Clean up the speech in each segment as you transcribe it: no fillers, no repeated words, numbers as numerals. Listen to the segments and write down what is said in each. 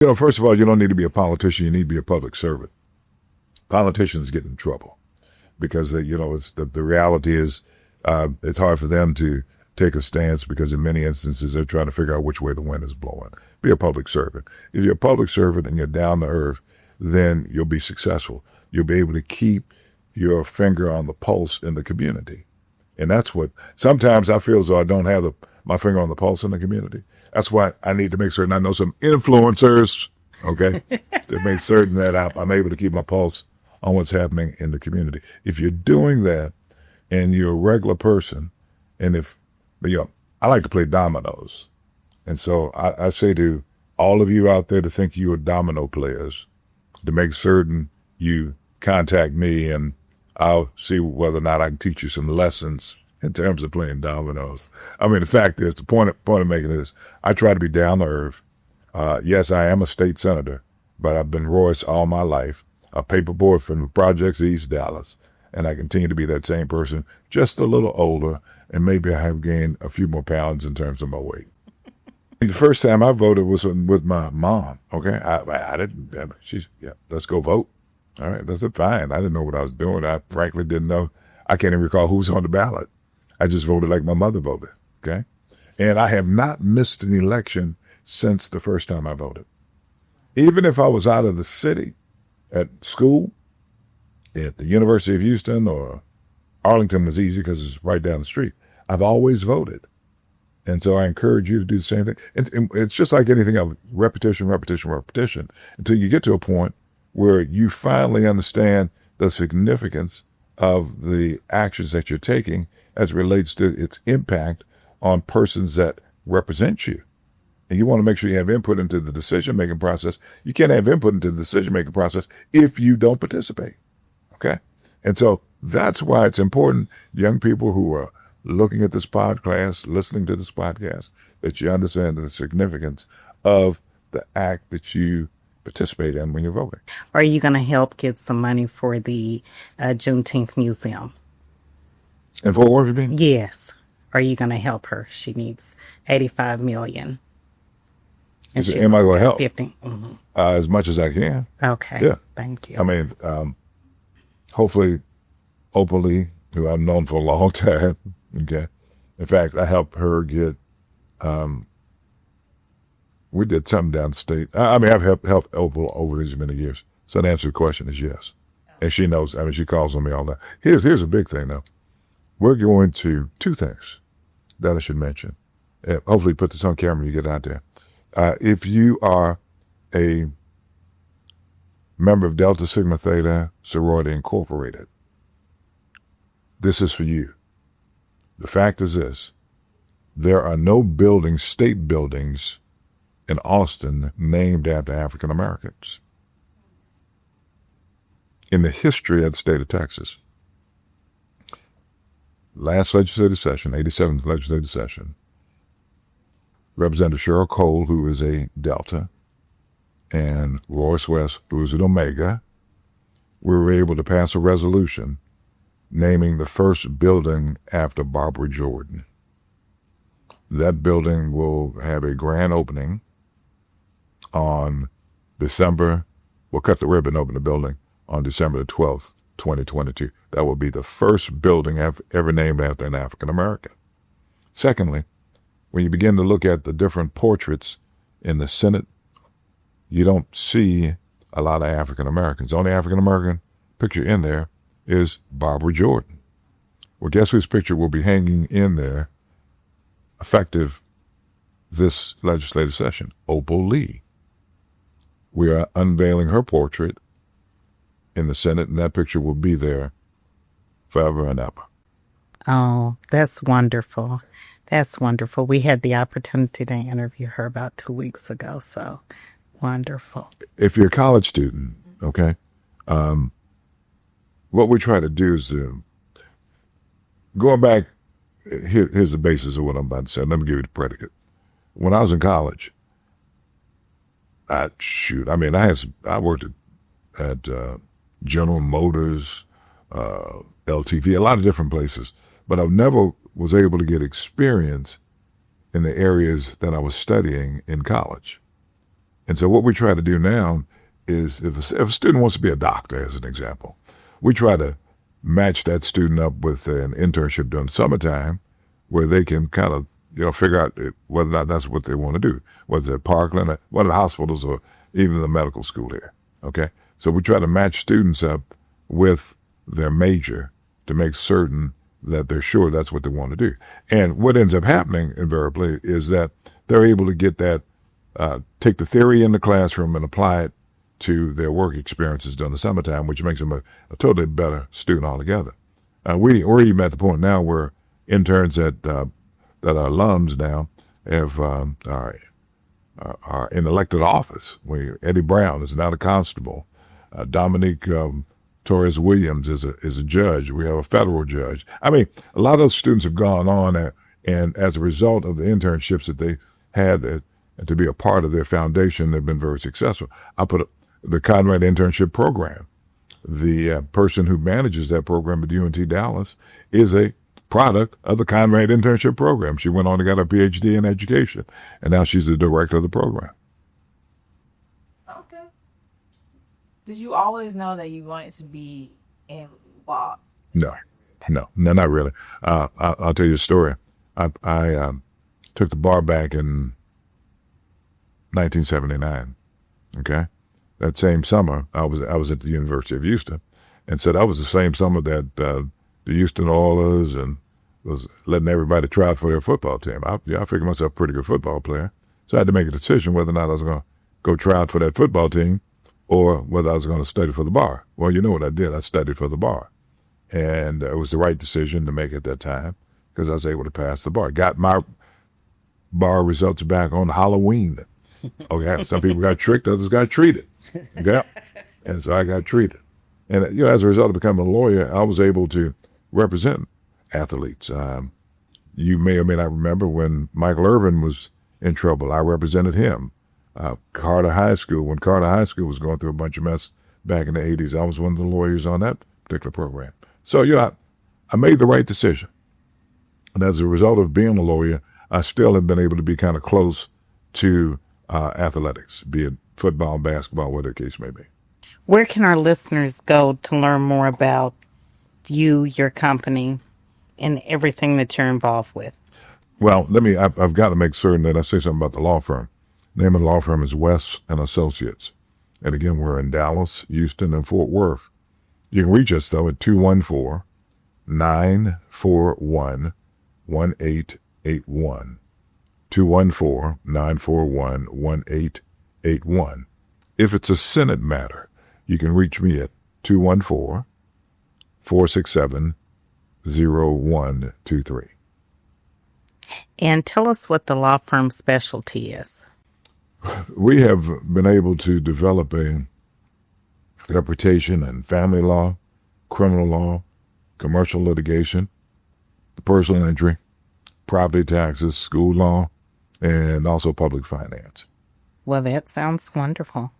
First of all, you don't need to be a politician. You need to be a public servant. Politicians get in trouble because the reality is it's hard for them to take a stance because in many instances they're trying to figure out which way the wind is blowing. Be a public servant. If you're a public servant and you're down to earth, then you'll be successful. You'll be able to keep your finger on the pulse in the community. And that's what sometimes I feel as though I don't have my finger on the pulse in the community. That's why I need to make certain I know some influencers, okay, to make certain that I'm able to keep my pulse on what's happening in the community. If you're doing that and you're a regular person, I like to play dominoes. And so I say to all of you out there to think you are domino players, to make certain you contact me and I'll see whether or not I can teach you some lessons in terms of playing dominoes. I mean, the fact is, the point of making this, I try to be down to earth. Yes, I am a state senator, but I've been Royce all my life, a paperboy from the projects of East Dallas, and I continue to be that same person, just a little older, and maybe I have gained a few more pounds in terms of my weight. The first time I voted was with my mom, okay? I didn't, let's go vote. All right, that's fine. I didn't know what I was doing. I frankly didn't know. I can't even recall who was on the ballot. I just voted like my mother voted, okay? And I have not missed an election since the first time I voted. Even if I was out of the city at school, at the University of Houston or Arlington was easy because it's right down the street, I've always voted. And so I encourage you to do the same thing. And it's just like anything else, repetition, until you get to a point where you finally understand the significance of the actions that you're taking as it relates to its impact on persons that represent you. And you want to make sure you have input into the decision-making process. You can't have input into the decision-making process if you don't participate, okay? And so that's why it's important, young people who are looking at this podcast, listening to this podcast, that you understand the significance of the act that you participate in when you're voting. Are you going to help get some money for the Juneteenth Museum? In Fort Worth, you mean? Yes. Are you going to help her? She needs $85 million. And am I going to help? 50. Mm-hmm. As much as I can. Okay. Yeah. Thank you. I mean, hopefully, Opal Lee, who I've known for a long time, okay. In fact, I helped her get, we did something downstate. I've helped Opal over these many years. So the answer to the question is yes. And she knows, she calls on me all that. Here's a big thing though. We're going to two things that I should mention. Hopefully put this on camera when you get out there. If you are a member of Delta Sigma Theta Sorority Incorporated, this is for you. The fact is this: there are no buildings, state buildings in Austin named after African Americans. In the history of the state of Texas, last legislative session, 87th legislative session, Representative Cheryl Cole, who is a Delta, and Royce West, who is an Omega, we were able to pass a resolution naming the first building after Barbara Jordan. That building will have a grand opening on we'll cut the ribbon, open the building on December the 12th, 2022. That will be the first building ever named after an African American. Secondly, when you begin to look at the different portraits in the Senate, you don't see a lot of African Americans. The only African American picture in there is Barbara Jordan. Well, guess whose picture will be hanging in there effective this legislative session? Opal Lee. We are unveiling her portrait in the Senate, and that picture will be there forever and ever. Oh, that's wonderful. That's wonderful. We had the opportunity to interview her about 2 weeks ago, so wonderful. If you're a college student, okay, what we try to do is, going back, here's the basis of what I'm about to say. Let me give you the predicate. When I was in college, I worked at General Motors, LTV, a lot of different places, but I never was able to get experience in the areas that I was studying in college. And so what we try to do now is if a student wants to be a doctor, as an example, we try to match that student up with an internship during the summertime where they can kind of, figure out whether or not that's what they want to do, whether it's at Parkland, one of the hospitals, or even the medical school here. Okay? So we try to match students up with their major to make certain that they're sure that's what they want to do. And what ends up happening invariably is that they're able to get that, take the theory in the classroom and apply it to their work experiences during the summertime, which makes them a totally better student altogether. We're even at the point now where interns that are alums now are in elected office. Eddie Brown is now the constable. Dominique Torres Williams is a judge. We have a federal judge. I mean, a lot of those students have gone on, and as a result of the internships that they had and to be a part of their foundation, they've been very successful. I put the Conrad Internship Program. The person who manages that program at UNT Dallas is a product of the Conrad Internship Program. She went on and got her PhD in education, and now she's the director of the program. Okay. Did you always know that you wanted to be in law? No, not really. I'll tell you a story. I took the bar back in 1979. Okay, that same summer I was at the University of Houston, and so that was the same summer that the Houston Oilers and was letting everybody try out for their football team. I figured myself a pretty good football player, so I had to make a decision whether or not I was going to go try out for that football team or whether I was going to study for the bar. Well, you know what I did? I studied for the bar, and it was the right decision to make at that time because I was able to pass the bar. Got my bar results back on Halloween. Okay, some people got tricked, others got treated. Okay, and so I got treated. And as a result of becoming a lawyer, I was able to represent athletes. You may or may not remember when Michael Irvin was in trouble, I represented him. Carter High School, when Carter High School was going through a bunch of mess back in the 80s, I was one of the lawyers on that particular program. So, I made the right decision. And as a result of being a lawyer, I still have been able to be kind of close to athletics, be it football, basketball, whatever the case may be. Where can our listeners go to learn more about you, your company, and everything that you're involved with? Well, I've got to make certain that I say something about the law firm. The name of the law firm is West and Associates. And again, we're in Dallas, Houston, and Fort Worth. You can reach us, though, at 214-941-1881. 214-941-1881. If it's a Senate matter, you can reach me at 214-467-0123. And tell us what the law firm specialty is. We have been able to develop a reputation in family law, criminal law, commercial litigation, personal injury, property taxes, school law, and also public finance. Well, that sounds wonderful.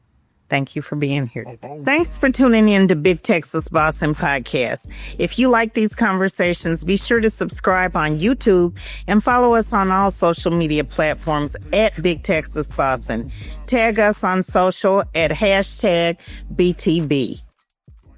Thank you for being here today. Thanks for tuning in to Big Texas Bossing Podcast. If you like these conversations, be sure to subscribe on YouTube and follow us on all social media platforms at Big Texas Bossing. Tag us on social at #BTB.